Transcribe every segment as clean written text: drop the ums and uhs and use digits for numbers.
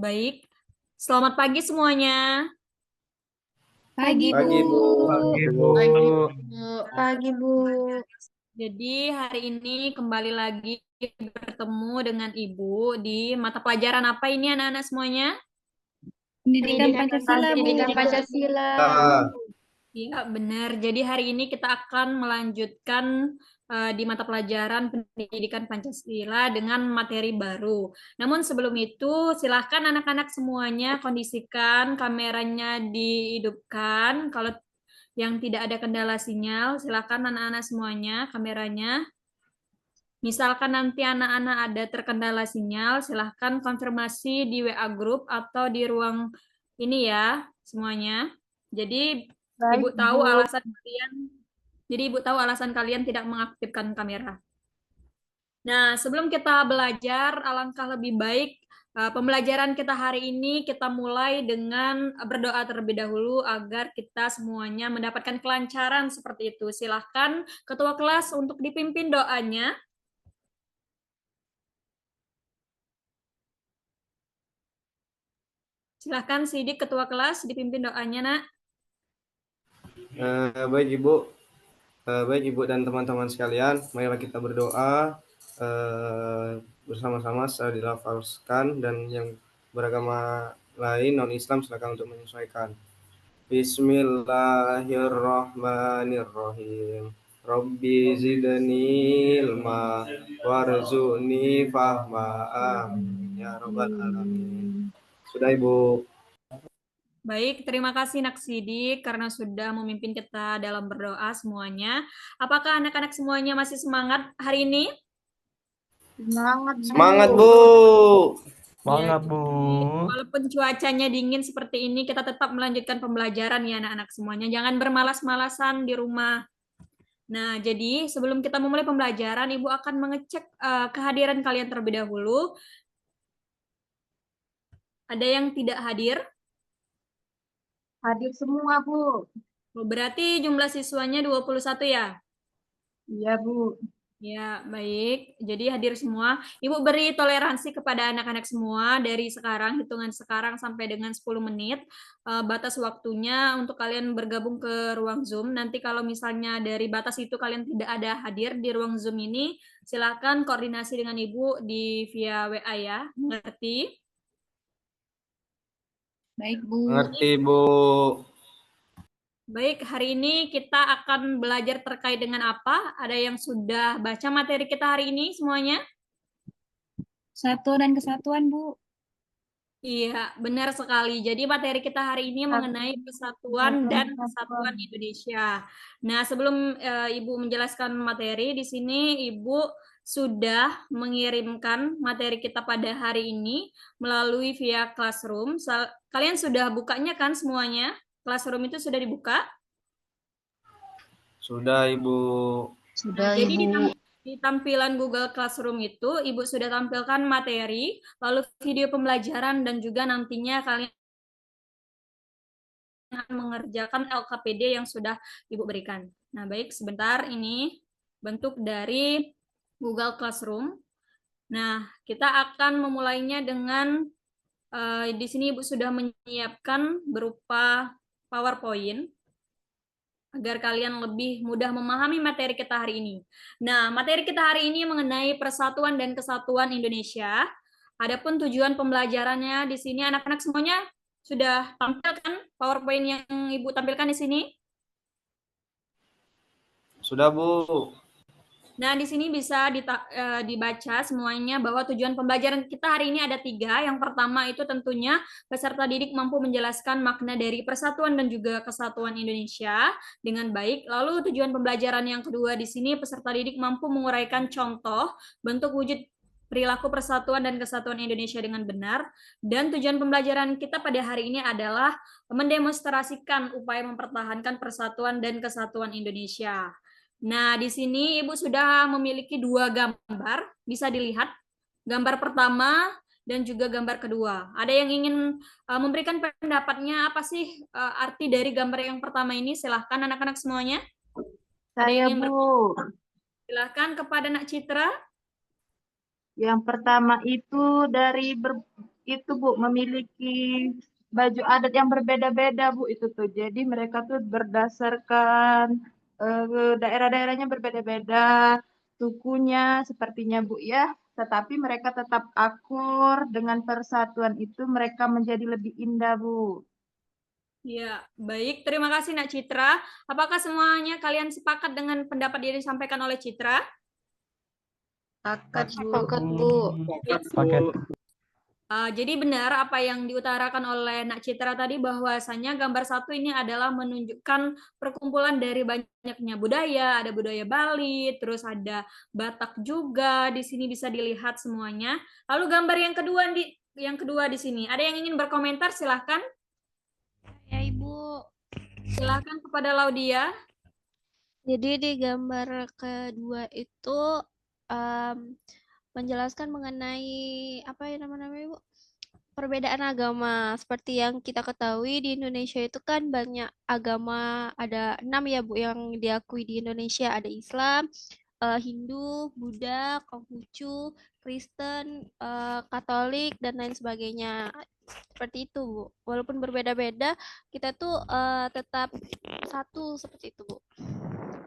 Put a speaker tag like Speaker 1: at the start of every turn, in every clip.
Speaker 1: Baik, selamat pagi semuanya.
Speaker 2: Pagi, Bu.
Speaker 3: Pagi, Bu.
Speaker 4: Pagi, Bu.
Speaker 3: Pagi.
Speaker 2: Pagi, Bu.
Speaker 1: Jadi hari ini kembali lagi bertemu dengan Ibu di mata pelajaran apa ini anak-anak semuanya?
Speaker 2: Pendidikan Pancasila, Bu.
Speaker 1: Pendidikan
Speaker 2: Pancasila.
Speaker 1: Iya, benar. Jadi hari ini kita akan melanjutkan di mata pelajaran pendidikan Pancasila dengan materi baru. Namun sebelum itu, silahkan anak-anak semuanya kondisikan kameranya dihidupkan. Kalau yang tidak ada kendala sinyal, silahkan anak-anak semuanya kameranya. Misalkan nanti anak-anak ada terkendala sinyal, silahkan konfirmasi di WA Group atau di ruang ini ya semuanya. Jadi
Speaker 2: Baik,
Speaker 1: Ibu tahu
Speaker 2: Bu.
Speaker 1: alasan kalian. Jadi Ibu tahu alasan kalian tidak mengaktifkan kamera. Nah, sebelum kita belajar, alangkah lebih baik pembelajaran kita hari ini kita mulai dengan berdoa terlebih dahulu agar kita semuanya mendapatkan kelancaran seperti itu. Silahkan ketua kelas untuk dipimpin doanya. Silahkan Sidik ketua kelas dipimpin doanya, Nak.
Speaker 3: Baik, Ibu. Baik, Ibu dan teman-teman sekalian, marilah kita berdoa bersama-sama secara dilafalkan, dan yang beragama lain non-Islam silakan untuk menyesuaikan. Bismillahirrahmanirrahim. Rabbi zidni ilma warzuqni fahma. Amin ya rabbal alamin. Sudah, Ibu.
Speaker 1: Baik, terima kasih Nak Sidik karena sudah memimpin kita dalam berdoa semuanya. Apakah anak-anak semuanya masih semangat hari ini?
Speaker 2: Semangat, Bu.
Speaker 3: Semangat, Bu.
Speaker 4: Semangat,
Speaker 1: Ya,
Speaker 4: Bu.
Speaker 1: walaupun cuacanya dingin seperti ini, kita tetap melanjutkan pembelajaran ya anak-anak semuanya. Jangan bermalas-malasan di rumah. Nah, jadi sebelum kita memulai pembelajaran, Ibu akan mengecek kehadiran kalian terlebih dahulu. Ada yang tidak hadir?
Speaker 2: Hadir semua, Bu.
Speaker 1: Berarti jumlah siswanya 21 ya?
Speaker 2: Iya, Bu.
Speaker 1: Ya, baik. Jadi hadir semua. Ibu beri toleransi kepada anak-anak semua dari sekarang, hitungan sekarang sampai dengan 10 menit. Batas waktunya untuk kalian bergabung ke ruang Zoom. Nanti kalau misalnya dari batas itu kalian tidak ada hadir di ruang Zoom ini, silakan koordinasi dengan Ibu di via WA ya. Mengerti?
Speaker 2: Baik, Bu.
Speaker 3: Mengerti, Bu.
Speaker 1: Baik, hari ini kita akan belajar terkait dengan apa? Ada yang sudah baca materi kita hari ini semuanya?
Speaker 2: Satu dan kesatuan, Bu.
Speaker 1: Iya, benar sekali. Jadi materi kita hari ini mengenai persatuan dan kesatuan Indonesia. Nah, sebelum Ibu menjelaskan materi, di sini Ibu sudah mengirimkan materi kita pada hari ini melalui via Classroom. Kalian sudah bukanya kan semuanya? Classroom itu sudah dibuka?
Speaker 3: Sudah, Ibu.
Speaker 2: Sudah,
Speaker 1: Jadi
Speaker 2: Ibu.
Speaker 1: di tampilan Google Classroom itu, Ibu sudah tampilkan materi, lalu video pembelajaran, dan juga nantinya kalian mengerjakan LKPD yang sudah Ibu berikan. Nah, baik, sebentar, ini bentuk dari Google Classroom. Nah, kita akan memulainya dengan di sini Ibu sudah menyiapkan berupa PowerPoint agar kalian lebih mudah memahami materi kita hari ini. Nah, materi kita hari ini mengenai persatuan dan kesatuan Indonesia. Adapun tujuan pembelajarannya di sini anak-anak semuanya sudah tampilkan PowerPoint yang Ibu tampilkan di sini?
Speaker 3: Sudah, Bu.
Speaker 1: Nah, di sini bisa dibaca semuanya bahwa tujuan pembelajaran kita hari ini ada 3. Yang pertama itu tentunya peserta didik mampu menjelaskan makna dari persatuan dan juga kesatuan Indonesia dengan baik. Lalu tujuan pembelajaran yang kedua di sini peserta didik mampu menguraikan contoh bentuk wujud perilaku persatuan dan kesatuan Indonesia dengan benar. Dan tujuan pembelajaran kita pada hari ini adalah mendemonstrasikan upaya mempertahankan persatuan dan kesatuan Indonesia. Nah, di sini Ibu sudah memiliki 2 gambar, bisa dilihat. Gambar pertama dan juga gambar kedua. Ada yang ingin memberikan pendapatnya apa sih arti dari gambar yang pertama ini? Silahkan anak-anak semuanya.
Speaker 2: Saya, Bu.
Speaker 1: Silahkan kepada Nak Citra.
Speaker 2: Yang pertama itu dari itu Bu memiliki baju adat yang berbeda-beda Bu itu tuh. Jadi mereka tuh berdasarkan daerah-daerahnya berbeda-beda, sukunya sepertinya Bu ya. Tetapi mereka tetap akur dengan persatuan itu mereka menjadi lebih indah Bu.
Speaker 1: Ya, baik. Terima kasih Nak Citra. Apakah semuanya kalian sepakat dengan pendapat yang disampaikan oleh Citra?
Speaker 2: Sepakat Bu.
Speaker 5: Sepakat, Bu.
Speaker 4: Paket.
Speaker 1: Jadi benar apa yang diutarakan oleh Nak Citra tadi bahwasanya gambar satu ini adalah menunjukkan perkumpulan dari banyaknya budaya, ada budaya Bali, terus ada Batak juga di sini bisa dilihat semuanya. Lalu gambar yang kedua di sini, ada yang ingin berkomentar silahkan.
Speaker 5: Ya, Ibu.
Speaker 1: Silahkan kepada Laudia.
Speaker 5: Jadi di gambar kedua itu menjelaskan mengenai apa ya namanya Ibu? Perbedaan agama. Seperti yang kita ketahui di Indonesia itu kan banyak agama, ada 6 ya Bu yang diakui di Indonesia. Ada Islam, Hindu, Buddha, Konghucu, Kristen, Katolik, dan lain sebagainya. Seperti itu Bu. Walaupun berbeda-beda, kita tuh tetap satu seperti itu Bu.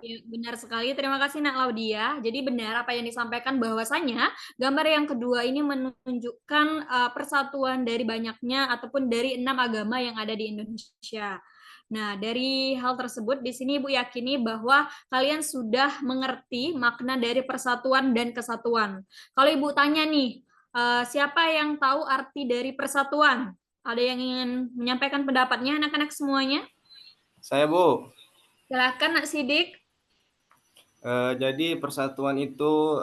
Speaker 1: Ya, benar sekali. Terima kasih Nak Laudia. Jadi benar apa yang disampaikan bahwasanya gambar yang kedua ini menunjukkan persatuan dari banyaknya ataupun dari 6 agama yang ada di Indonesia. Nah, dari hal tersebut di sini Ibu yakini bahwa kalian sudah mengerti makna dari persatuan dan kesatuan. Kalau Ibu tanya nih, siapa yang tahu arti dari persatuan? Ada yang ingin menyampaikan pendapatnya anak-anak semuanya?
Speaker 3: Saya Bu.
Speaker 1: Silakan Nak Sidik.
Speaker 3: Jadi persatuan itu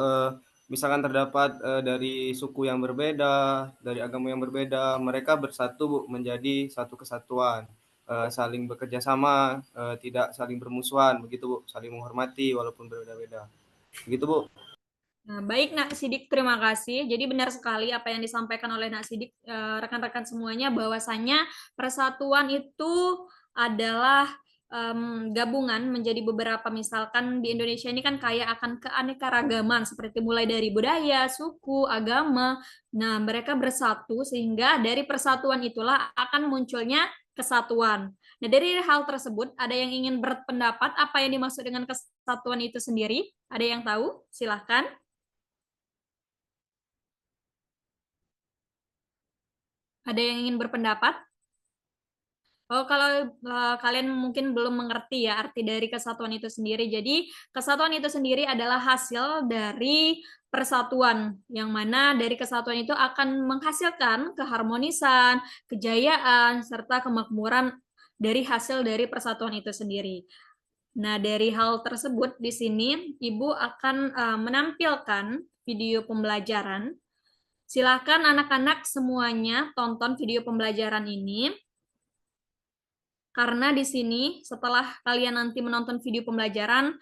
Speaker 3: misalkan terdapat dari suku yang berbeda, dari agama yang berbeda, mereka bersatu Bu, menjadi satu kesatuan, saling bekerja sama, tidak saling bermusuhan, begitu Bu, saling menghormati walaupun berbeda-beda. Begitu Bu.
Speaker 1: Nah, baik Nak Sidik, terima kasih. Jadi benar sekali apa yang disampaikan oleh Nak Sidik, rekan-rekan semuanya, bahwasanya persatuan itu adalah gabungan menjadi beberapa, misalkan di Indonesia ini kan kaya akan keanekaragaman, seperti mulai dari budaya, suku, agama. Nah, mereka bersatu sehingga dari persatuan itulah akan munculnya kesatuan. Nah, dari hal tersebut, ada yang ingin berpendapat apa yang dimaksud dengan kesatuan itu sendiri? Ada yang tahu? Silahkan. Ada yang ingin berpendapat? Oh, kalau kalian mungkin belum mengerti ya arti dari kesatuan itu sendiri. Jadi, kesatuan itu sendiri adalah hasil dari persatuan, yang mana dari kesatuan itu akan menghasilkan keharmonisan, kejayaan, serta kemakmuran dari hasil dari persatuan itu sendiri. Nah, dari hal tersebut di sini Ibu akan menampilkan video pembelajaran. Silakan anak-anak semuanya tonton video pembelajaran ini. Karena di sini setelah kalian nanti menonton video pembelajaran,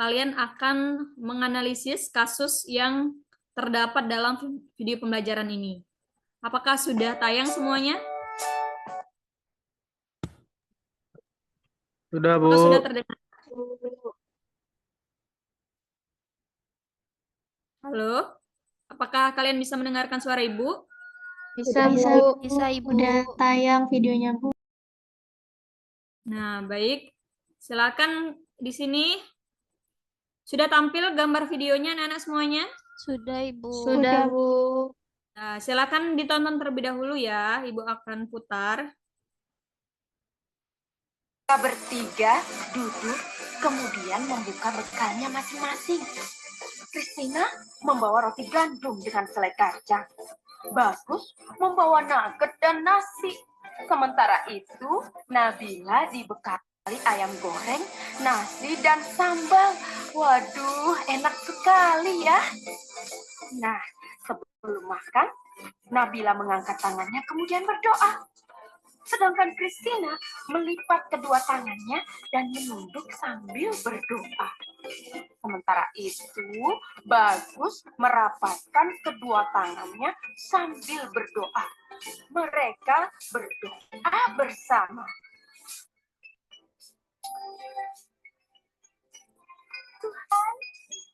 Speaker 1: kalian akan menganalisis kasus yang terdapat dalam video pembelajaran ini. Apakah sudah tayang semuanya?
Speaker 4: Sudah, Bu.
Speaker 1: Apakah sudah terdengar? Halo? Apakah kalian bisa mendengarkan suara Ibu?
Speaker 5: Bisa,
Speaker 6: Bisa,
Speaker 5: Bu.
Speaker 6: Bu.
Speaker 5: Bisa, Ibu.
Speaker 6: Udah tayang videonya, Bu.
Speaker 1: Nah, baik. Silakan di sini. Sudah tampil gambar videonya anak-anak semuanya?
Speaker 5: Sudah, Ibu.
Speaker 6: Sudah, Bu.
Speaker 1: Nah, silakan ditonton terlebih dahulu ya. Ibu akan putar.
Speaker 7: Mereka bertiga duduk, kemudian membuka bekalnya masing-masing. Christina membawa roti gandum dengan selai kacang. Bagus membawa nugget dan nasi. Sementara itu, Nabila dibekali ayam goreng, nasi, dan sambal. Waduh, enak sekali ya. Nah, sebelum makan, Nabila mengangkat tangannya kemudian berdoa. Sedangkan Christina melipat kedua tangannya dan menunduk sambil berdoa. Sementara itu, Bagus merapatkan kedua tangannya sambil berdoa. Mereka berdoa bersama. Tuhan,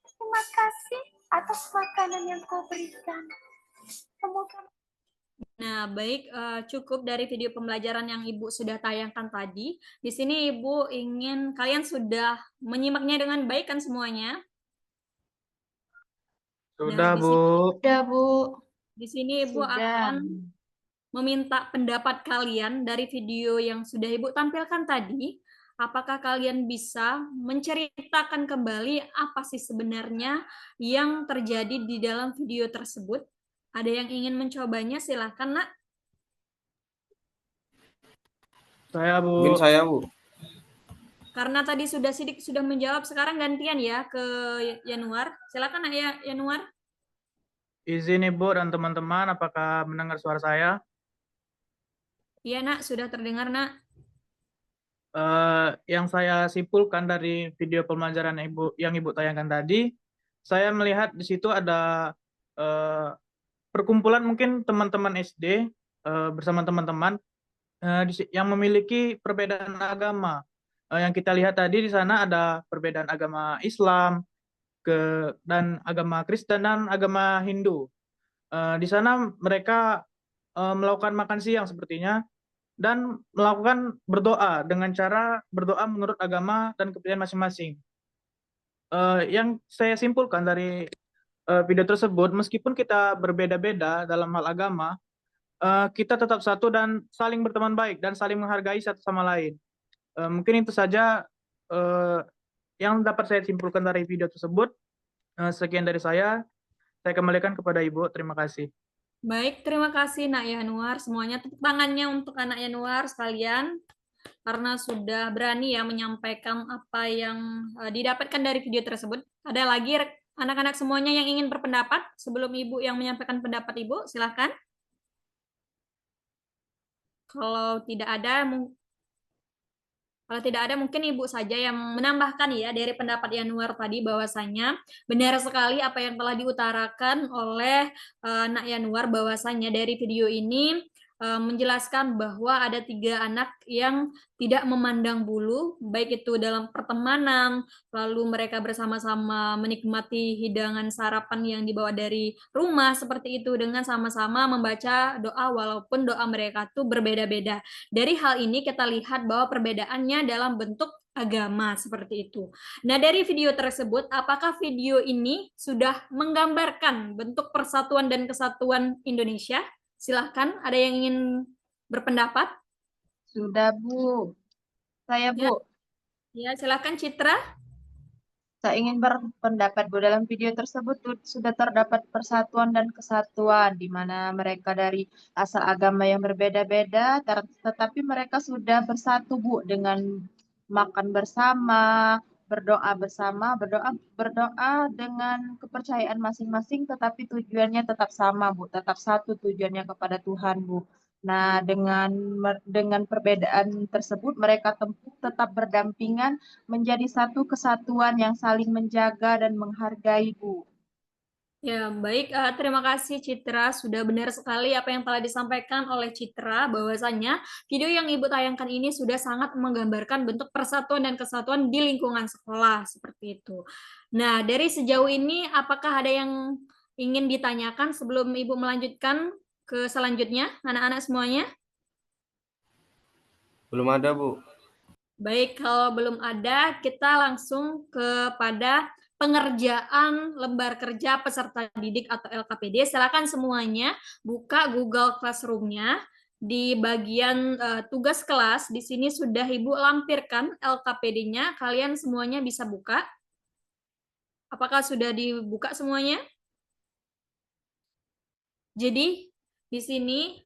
Speaker 7: terima kasih atas makanan yang kau berikan. Semoga
Speaker 1: Nah, baik, cukup dari video pembelajaran yang Ibu sudah tayangkan tadi. Di sini Ibu ingin kalian sudah menyimaknya dengan baik kan semuanya?
Speaker 4: Sudah,
Speaker 1: Nah,
Speaker 4: Bu.
Speaker 6: Udah, Bu.
Speaker 1: di sini Ibu
Speaker 2: Sudah.
Speaker 1: akan meminta pendapat kalian dari video yang sudah Ibu tampilkan tadi. Apakah kalian bisa menceritakan kembali apa sih sebenarnya yang terjadi di dalam video tersebut? Ada yang ingin mencobanya? Silahkan, Nak.
Speaker 4: Saya,
Speaker 3: Mungkin
Speaker 4: Bu.
Speaker 3: saya, Bu.
Speaker 1: Karena tadi sudah Sidik sudah menjawab, sekarang gantian ya ke Yanuar. Silakan, Nak, ya, Yanuar.
Speaker 4: Izin Ibu dan teman-teman, apakah mendengar suara saya?
Speaker 1: Iya, Nak, sudah terdengar, Nak.
Speaker 4: Yang saya simpulkan dari video pembelajaran yang Ibu tayangkan tadi, saya melihat di situ ada eh, perkumpulan mungkin teman-teman SD bersama teman-teman yang memiliki perbedaan agama. Yang kita lihat tadi di sana ada perbedaan agama Islam dan agama Kristen dan agama Hindu. Di sana mereka melakukan makan siang sepertinya dan melakukan berdoa dengan cara berdoa menurut agama dan kepercayaan masing-masing. Yang saya simpulkan dari video tersebut, meskipun kita berbeda-beda dalam hal agama, kita tetap satu dan saling berteman baik dan saling menghargai satu sama lain. Mungkin itu saja yang dapat saya simpulkan dari video tersebut. Sekian dari saya kembalikan kepada Ibu. Terima kasih.
Speaker 1: Baik, terima kasih Nak Yanuar. Semuanya tepuk tangannya untuk anak Yanuar sekalian. Karena sudah berani ya menyampaikan apa yang didapatkan dari video tersebut. Ada lagi anak-anak semuanya yang ingin berpendapat sebelum Ibu yang menyampaikan pendapat Ibu? Silahkan. Kalau tidak ada, mungkin Ibu saja yang menambahkan ya dari pendapat Yanuar tadi bahwasanya benar sekali apa yang telah diutarakan oleh Nak Yanuar bahwasanya dari video ini menjelaskan bahwa ada 3 anak yang tidak memandang bulu, baik itu dalam pertemanan, lalu mereka bersama-sama menikmati hidangan sarapan yang dibawa dari rumah seperti itu dengan sama-sama membaca doa walaupun doa mereka tuh berbeda-beda. Dari hal ini kita lihat bahwa perbedaannya dalam bentuk agama seperti itu. Nah, dari video tersebut, apakah video ini sudah menggambarkan bentuk persatuan dan kesatuan Indonesia? Silahkan, ada yang ingin berpendapat?
Speaker 2: Sudah, Bu. Saya, Bu.
Speaker 1: Ya, silahkan Citra.
Speaker 2: Saya ingin berpendapat, Bu. Dalam video tersebut sudah terdapat persatuan dan kesatuan, di mana mereka dari asal agama yang berbeda-beda, tetapi mereka sudah bersatu, Bu, dengan makan bersama, berdoa bersama, berdoa dengan kepercayaan masing-masing, tetapi tujuannya tetap sama, Bu. Tetap satu tujuannya kepada Tuhan, Bu. Nah, dengan perbedaan tersebut, mereka tetap berdampingan menjadi satu kesatuan yang saling menjaga dan menghargai, Bu.
Speaker 1: Ya, baik. Terima kasih Citra. Sudah benar sekali apa yang telah disampaikan oleh Citra, bahwasanya video yang Ibu tayangkan ini sudah sangat menggambarkan bentuk persatuan dan kesatuan di lingkungan sekolah, seperti itu. Nah, dari sejauh ini, apakah ada yang ingin ditanyakan sebelum Ibu melanjutkan ke selanjutnya, anak-anak semuanya?
Speaker 3: Belum ada, Bu.
Speaker 1: Baik, kalau belum ada, kita langsung kepada pengerjaan lembar kerja peserta didik atau LKPD. Silakan semuanya buka Google Classroom-nya. Di bagian tugas kelas, di sini sudah Ibu lampirkan LKPD-nya. Kalian semuanya bisa buka. Apakah sudah dibuka semuanya? Jadi, di sini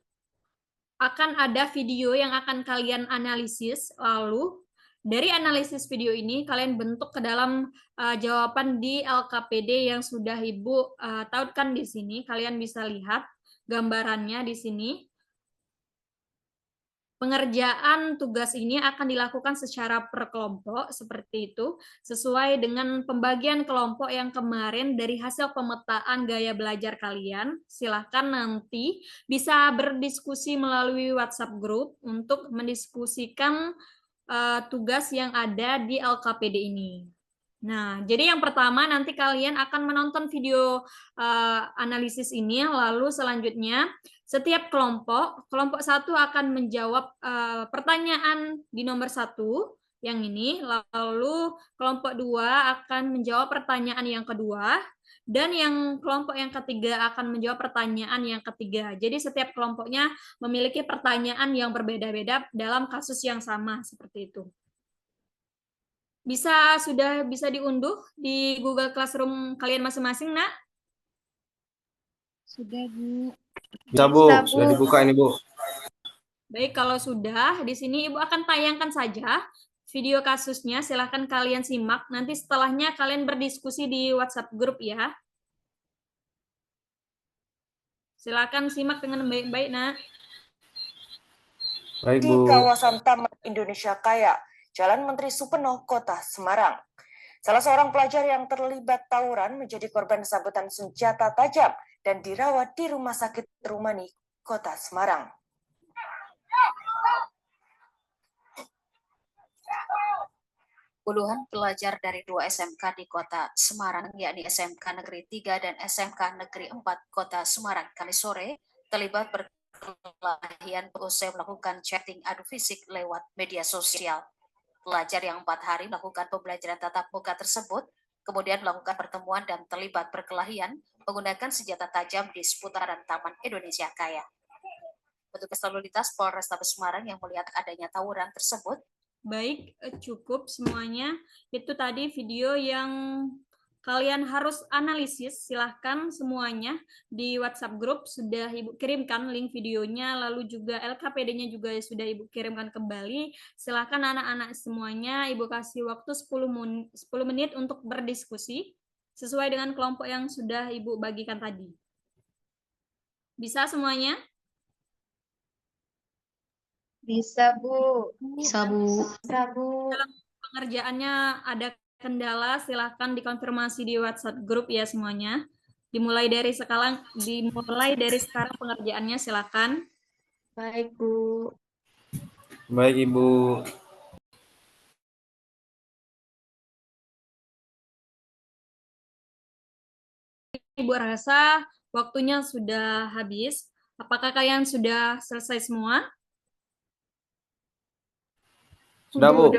Speaker 1: akan ada video yang akan kalian analisis, lalu dari analisis video ini kalian bentuk ke dalam jawaban di LKPD yang sudah Ibu tautkan di sini. Kalian bisa lihat gambarannya di sini. Pengerjaan tugas ini akan dilakukan secara per kelompok seperti itu, sesuai dengan pembagian kelompok yang kemarin dari hasil pemetaan gaya belajar kalian. Silahkan nanti bisa berdiskusi melalui WhatsApp group untuk mendiskusikan tugas yang ada di LKPD ini. Nah, jadi yang pertama nanti kalian akan menonton video analisis ini, lalu selanjutnya setiap kelompok satu akan menjawab pertanyaan di nomor 1 yang ini, lalu kelompok 2 akan menjawab pertanyaan yang kedua, dan yang kelompok yang ketiga akan menjawab pertanyaan yang ketiga. Jadi setiap kelompoknya memiliki pertanyaan yang berbeda-beda dalam kasus yang sama, seperti itu. Sudah bisa diunduh di Google Classroom kalian masing-masing, Nak?
Speaker 6: Sudah, Bu.
Speaker 3: Bisa, Bu.
Speaker 6: Bisa,
Speaker 3: Sudah
Speaker 6: Bu.
Speaker 3: dibuka ini, Bu.
Speaker 1: Baik, kalau sudah, di sini Ibu akan tayangkan saja video kasusnya. Silahkan kalian simak. Nanti setelahnya kalian berdiskusi di WhatsApp grup ya. Silakan simak dengan baik-baik, Nak.
Speaker 3: Baik,
Speaker 7: Di
Speaker 3: Bu.
Speaker 7: kawasan Taman Indonesia Kaya, Jalan Menteri Supeno, Kota Semarang. Salah seorang pelajar yang terlibat tawuran menjadi korban sabetan senjata tajam dan dirawat di Rumah Sakit Rumani, Kota Semarang.
Speaker 8: Puluhan pelajar dari 2 SMK di Kota Semarang, yakni SMK Negeri 3 dan SMK Negeri 4 Kota Semarang, Kamis sore terlibat perkelahian usai melakukan chatting adu fisik lewat media sosial. Pelajar yang 4 hari melakukan pembelajaran tatap muka tersebut kemudian melakukan pertemuan dan terlibat perkelahian menggunakan senjata tajam di seputaran Taman Indonesia Kaya. Petugas lalu lintas Polrestabes Semarang yang melihat adanya tawuran tersebut.
Speaker 1: Baik, cukup semuanya. Itu tadi video yang kalian harus analisis. Silahkan semuanya di WhatsApp grup sudah Ibu kirimkan link videonya, lalu juga LKPD-nya juga sudah Ibu kirimkan kembali. Silahkan anak-anak semuanya Ibu kasih waktu 10 menit untuk berdiskusi sesuai dengan kelompok yang sudah Ibu bagikan tadi. Bisa semuanya?
Speaker 6: Bisa, Bu.
Speaker 5: Bisa, Bu.
Speaker 6: Bisa, Bu.
Speaker 1: Dalam pengerjaannya ada kendala, silahkan dikonfirmasi di WhatsApp grup ya semuanya. Dimulai dari sekarang pengerjaannya, silahkan.
Speaker 6: Baik, Bu.
Speaker 3: Baik, Ibu.
Speaker 1: Ibu rasa waktunya sudah habis. Apakah kalian sudah selesai semua?
Speaker 3: Sudah, Bu.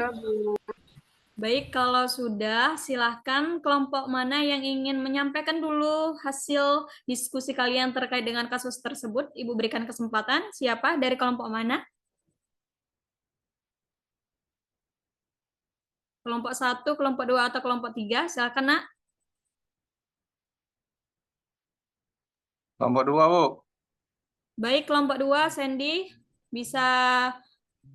Speaker 1: Baik, kalau sudah, silahkan kelompok mana yang ingin menyampaikan dulu hasil diskusi kalian terkait dengan kasus tersebut. Ibu berikan kesempatan. Siapa dari kelompok mana? Kelompok 1, kelompok 2, atau kelompok 3? Silakan, Nak.
Speaker 3: Kelompok 2, Bu.
Speaker 1: Baik, kelompok 2, Sandy, bisa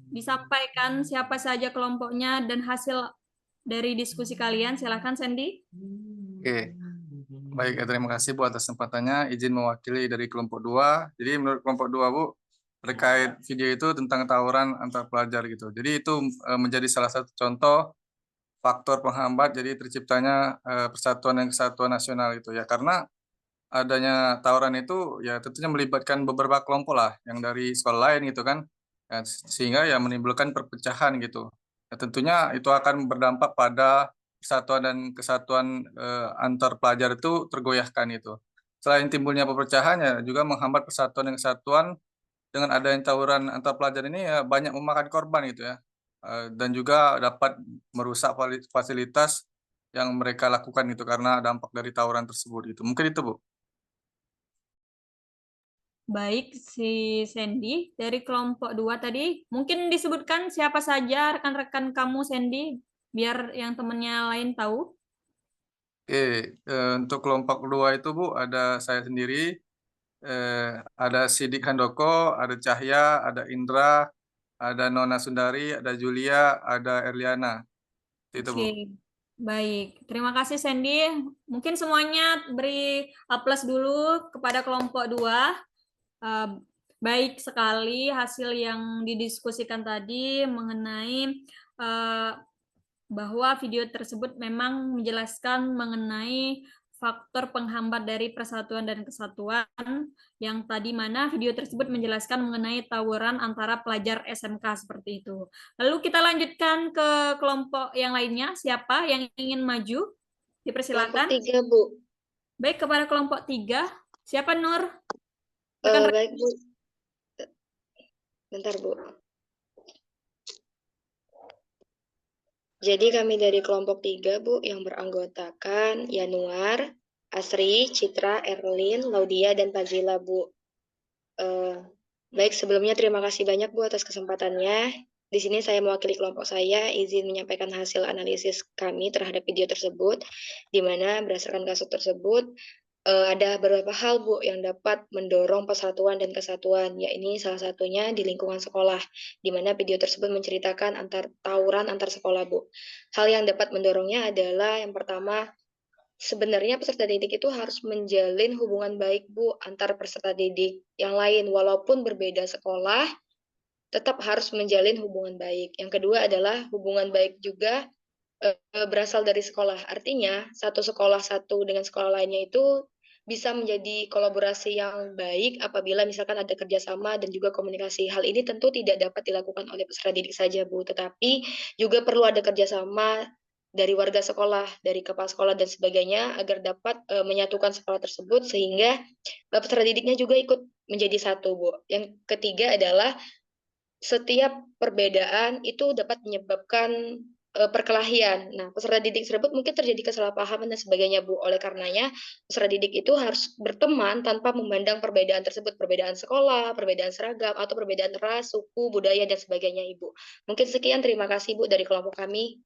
Speaker 1: disampaikan siapa saja kelompoknya dan hasil dari diskusi kalian. Silakan, Sandy.
Speaker 9: Oke, baik, terima kasih Bu atas kesempatannya. Izin mewakili dari kelompok 2. Jadi menurut kelompok 2, Bu, terkait video itu tentang tawuran antar pelajar gitu. Jadi itu menjadi salah satu contoh faktor penghambat jadi terciptanya persatuan dan kesatuan nasional itu ya. Karena adanya tawuran itu ya tentunya melibatkan beberapa kelompok lah yang dari sekolah lain gitu kan. Ya, sehingga ya menimbulkan perpecahan gitu. Ya, tentunya itu akan berdampak pada persatuan dan kesatuan antar pelajar itu tergoyahkan itu. Selain timbulnya perpecahan ya juga menghambat persatuan dan kesatuan dengan adanya tawuran antar pelajar ini ya banyak memakan korban gitu ya. Dan juga dapat merusak fasilitas yang mereka lakukan itu karena dampak dari tawuran tersebut itu. Mungkin itu, Bu.
Speaker 1: Baik, si Sandy dari kelompok 2 tadi, mungkin disebutkan siapa saja rekan-rekan kamu, Sandy, biar yang temannya lain tahu.
Speaker 9: Oke, untuk kelompok 2 itu Bu, ada saya sendiri, ada Sidik Handoko, ada Cahya, ada Indra, ada Nona Sundari, ada Julia, ada Erliana. Itu Bu.
Speaker 1: Oke, baik. Terima kasih, Sandy. Mungkin semuanya beri plus dulu kepada kelompok 2. Baik sekali hasil yang didiskusikan tadi mengenai bahwa video tersebut memang menjelaskan mengenai faktor penghambat dari persatuan dan kesatuan, yang tadi mana video tersebut menjelaskan mengenai tawuran antara pelajar SMK seperti itu. Lalu kita lanjutkan ke kelompok yang lainnya. Siapa yang ingin maju? Dipersilakan.
Speaker 6: Kelompok 3, Bu.
Speaker 1: Baik, kepada kelompok 3. Siapa, Nur?
Speaker 6: Baik, Bu. Bentar, Bu. Jadi kami dari kelompok 3, Bu, yang beranggotakan Yanuar, Asri, Citra, Erlin, Laudia, dan Fazila, Bu. Baik, sebelumnya terima kasih banyak, Bu, atas kesempatannya. Di sini saya mewakili kelompok saya, izin menyampaikan hasil analisis kami terhadap video tersebut, di mana berdasarkan kasus tersebut, ada beberapa hal, Bu, yang dapat mendorong persatuan dan kesatuan, yakni salah satunya di lingkungan sekolah, di mana video tersebut menceritakan tawuran antar sekolah, Bu. Hal yang dapat mendorongnya adalah yang pertama, sebenarnya peserta didik itu harus menjalin hubungan baik, Bu, antar peserta didik yang lain, walaupun berbeda sekolah, tetap harus menjalin hubungan baik. Yang kedua adalah hubungan baik juga berasal dari sekolah. Artinya, satu sekolah satu dengan sekolah lainnya itu bisa menjadi kolaborasi yang baik apabila misalkan ada kerjasama dan juga komunikasi. Hal ini tentu tidak dapat dilakukan oleh peserta didik saja, Bu, tetapi juga perlu ada kerjasama dari warga sekolah, dari kepala sekolah dan sebagainya agar dapat menyatukan sekolah tersebut sehingga peserta didiknya juga ikut menjadi satu, Bu. Yang ketiga adalah setiap perbedaan itu dapat menyebabkan perkelahian. Nah, peserta didik tersebut mungkin terjadi kesalahpahaman dan sebagainya, Bu. Oleh karenanya, peserta didik itu harus berteman tanpa memandang perbedaan tersebut, perbedaan sekolah, perbedaan seragam, atau perbedaan ras, suku, budaya, dan sebagainya, Ibu. Mungkin sekian, terima kasih, Bu, dari kelompok kami.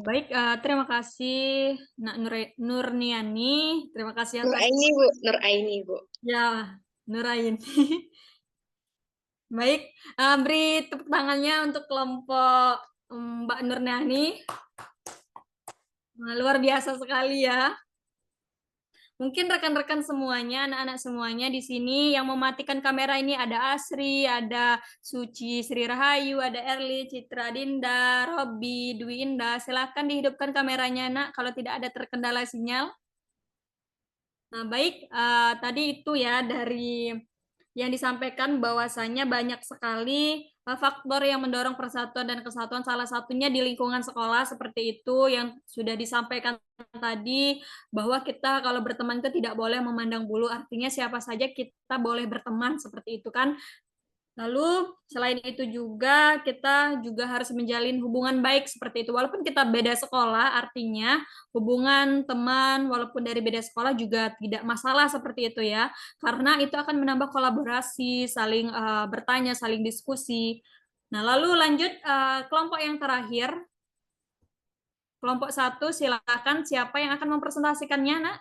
Speaker 1: Baik, terima kasih Nak Nurniani. Terima kasih atas...
Speaker 6: Nuraini, Bu. Nuraini, Bu.
Speaker 1: Ya, Nuraini. Baik, beri tepuk tangannya untuk kelompok Mbak Nurniani. Luar biasa sekali ya. Mungkin rekan-rekan semuanya, anak-anak semuanya di sini yang mematikan kamera ini ada Asri, ada Suci Sri Rahayu, ada Erli, Citra Dinda, Robi, Dwi Indah. Silakan dihidupkan kameranya, Nak, kalau tidak ada terkendala sinyal. Nah, baik, tadi itu ya dari yang disampaikan bahwasannya banyak sekali faktor yang mendorong persatuan dan kesatuan, salah satunya di lingkungan sekolah seperti itu yang sudah disampaikan tadi, bahwa kita kalau berteman itu tidak boleh memandang bulu, artinya siapa saja kita boleh berteman seperti itu kan. Lalu selain itu juga kita juga harus menjalin hubungan baik seperti itu. Walaupun kita beda sekolah, artinya hubungan teman walaupun dari beda sekolah juga tidak masalah seperti itu ya. Karena itu akan menambah kolaborasi, saling bertanya, saling diskusi. Nah, lalu lanjut kelompok yang terakhir. Kelompok 1, silakan siapa yang akan mempresentasikannya, Nak?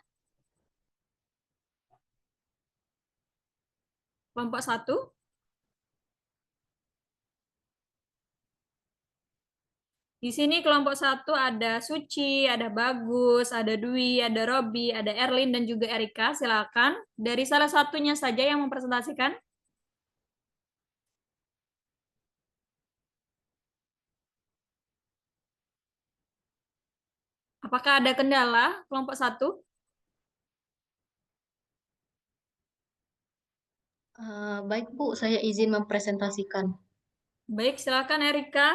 Speaker 1: Kelompok 1. Di sini kelompok 1 ada Suci, ada Bagus, ada Dwi, ada Robi, ada Erlin, dan juga Erika. Silakan. Dari salah satunya saja yang mempresentasikan. Apakah ada kendala kelompok 1?
Speaker 10: Baik, Bu, saya izin mempresentasikan.
Speaker 1: Baik, silakan Erika.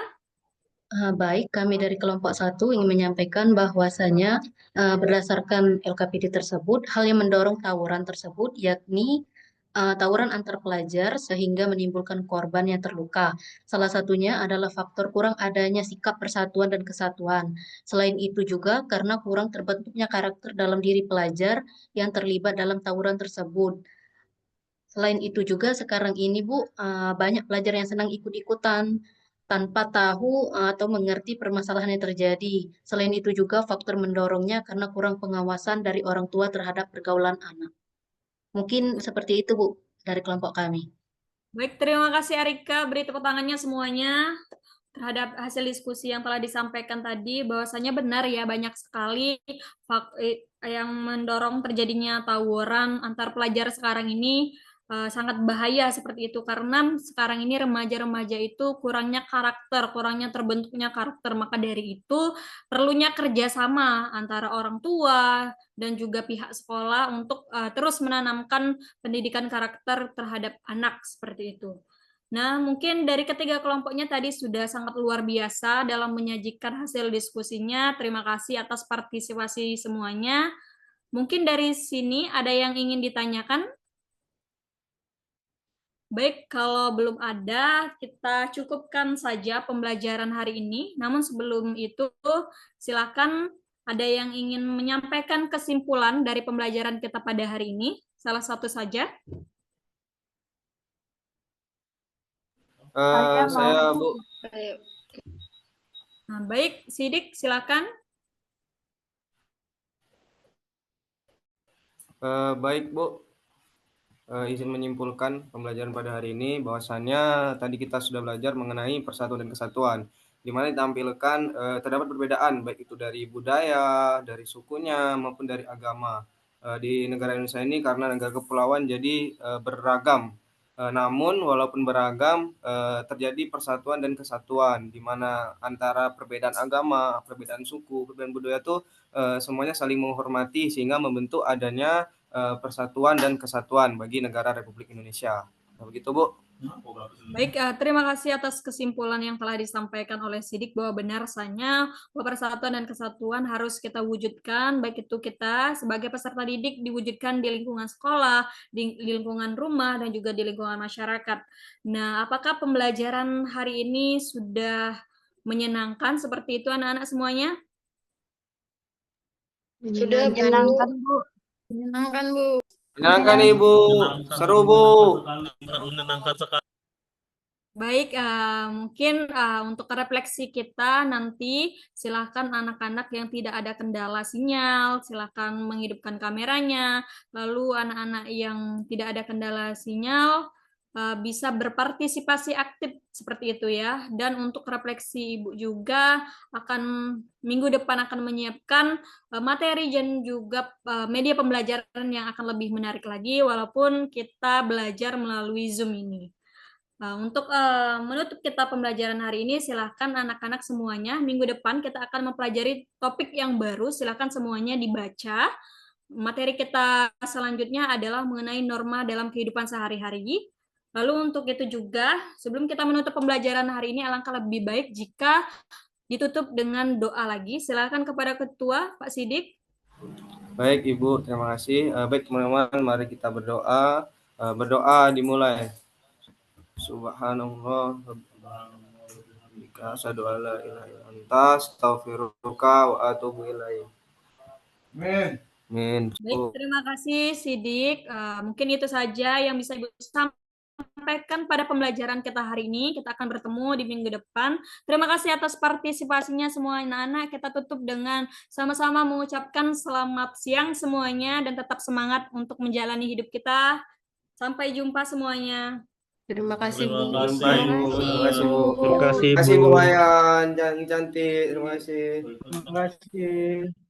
Speaker 10: Baik, kami dari kelompok 1 ingin menyampaikan bahwasanya berdasarkan LKPD tersebut, hal yang mendorong tawuran tersebut yakni tawuran antar pelajar sehingga menimbulkan korban yang terluka. Salah satunya adalah faktor kurang adanya sikap persatuan dan kesatuan. Selain itu juga karena kurang terbentuknya karakter dalam diri pelajar yang terlibat dalam tawuran tersebut. Selain itu juga sekarang ini, Bu, banyak pelajar yang senang ikut-ikutan tanpa tahu atau mengerti permasalahan yang terjadi. Selain itu juga faktor mendorongnya karena kurang pengawasan dari orang tua terhadap pergaulan anak. Mungkin seperti itu, Bu, dari kelompok kami.
Speaker 1: Baik, terima kasih Erika. Beri tepuk tangannya semuanya terhadap hasil diskusi yang telah disampaikan tadi, bahwasanya benar ya, banyak sekali yang mendorong terjadinya tawuran antar pelajar sekarang ini. sangat bahaya seperti itu karena sekarang ini remaja-remaja itu kurangnya karakter, kurangnya terbentuknya karakter. Maka dari itu perlunya kerjasama antara orang tua dan juga pihak sekolah untuk terus menanamkan pendidikan karakter terhadap anak seperti itu. Nah, mungkin dari ketiga kelompoknya tadi sudah sangat luar biasa dalam menyajikan hasil diskusinya. Terima kasih atas partisipasi semuanya. Mungkin dari sini ada yang ingin ditanyakan? Baik, kalau belum ada, kita cukupkan saja pembelajaran hari ini. Namun sebelum itu, silakan ada yang ingin menyampaikan kesimpulan dari pembelajaran kita pada hari ini. Salah satu saja.
Speaker 3: Saya, Bu.
Speaker 1: Nah, baik, Sidik, silakan.
Speaker 3: Baik, Bu. Izin menyimpulkan pembelajaran pada hari ini bahwasannya tadi kita sudah belajar mengenai persatuan dan kesatuan, di mana ditampilkan terdapat perbedaan baik itu dari budaya, dari sukunya maupun dari agama. Di negara Indonesia ini karena negara kepulauan jadi beragam. Namun walaupun beragam terjadi persatuan dan kesatuan, di mana antara perbedaan agama, perbedaan suku, perbedaan budaya itu semuanya saling menghormati sehingga membentuk adanya persatuan dan kesatuan bagi negara Republik Indonesia. Begitu, Bu.
Speaker 1: Baik, terima kasih atas kesimpulan yang telah disampaikan oleh Sidik bahwa benarnya bahwa persatuan dan kesatuan harus kita wujudkan, baik itu kita sebagai peserta didik diwujudkan di lingkungan sekolah, di lingkungan rumah, dan juga di lingkungan masyarakat. Nah, apakah pembelajaran hari ini sudah menyenangkan seperti itu anak-anak semuanya?
Speaker 6: Sudah, Bu.
Speaker 2: Menyenangkan, Bu.
Speaker 6: Menyenangkan, Bu.
Speaker 3: Menyenangkan, Ibu. Seru, Bu.
Speaker 11: Menyenangkan sekali.
Speaker 1: Baik, mungkin untuk refleksi kita nanti silakan anak-anak yang tidak ada kendala sinyal, silakan menghidupkan kameranya. Lalu anak-anak yang tidak ada kendala sinyal bisa berpartisipasi aktif seperti itu ya. Dan untuk refleksi Ibu juga minggu depan akan menyiapkan materi dan juga media pembelajaran yang akan lebih menarik lagi walaupun kita belajar melalui Zoom ini. Untuk menutup kita pembelajaran hari ini, silakan anak-anak semuanya, minggu depan kita akan mempelajari topik yang baru, silakan semuanya dibaca. Materi kita selanjutnya adalah mengenai norma dalam kehidupan sehari-hari. Lalu untuk itu juga, sebelum kita menutup pembelajaran hari ini, alangkah lebih baik jika ditutup dengan doa lagi. Silakan kepada Ketua, Pak Sidik.
Speaker 3: Baik, Ibu, terima kasih. Baik, teman-teman, mari kita berdoa. Berdoa dimulai. Subhanallah, asyhadu an la ilaha illa anta, astaghfiruka wa atubu ilaik. Amin.
Speaker 1: Baik, terima kasih Sidik. Mungkin itu saja yang bisa Ibu sampaikan pada pembelajaran kita hari ini. Kita akan bertemu di minggu depan. Terima kasih atas partisipasinya semua anak-anak. Kita tutup dengan sama-sama mengucapkan selamat siang semuanya dan tetap semangat untuk menjalani hidup kita. Sampai jumpa semuanya.
Speaker 10: Terima kasih, Bu.
Speaker 3: Terima kasih, Bu.
Speaker 4: Terima kasih,
Speaker 3: Terima kasih, Bu
Speaker 4: Bu.
Speaker 3: Wayan, cantik. Terima kasih.
Speaker 4: Terima kasih.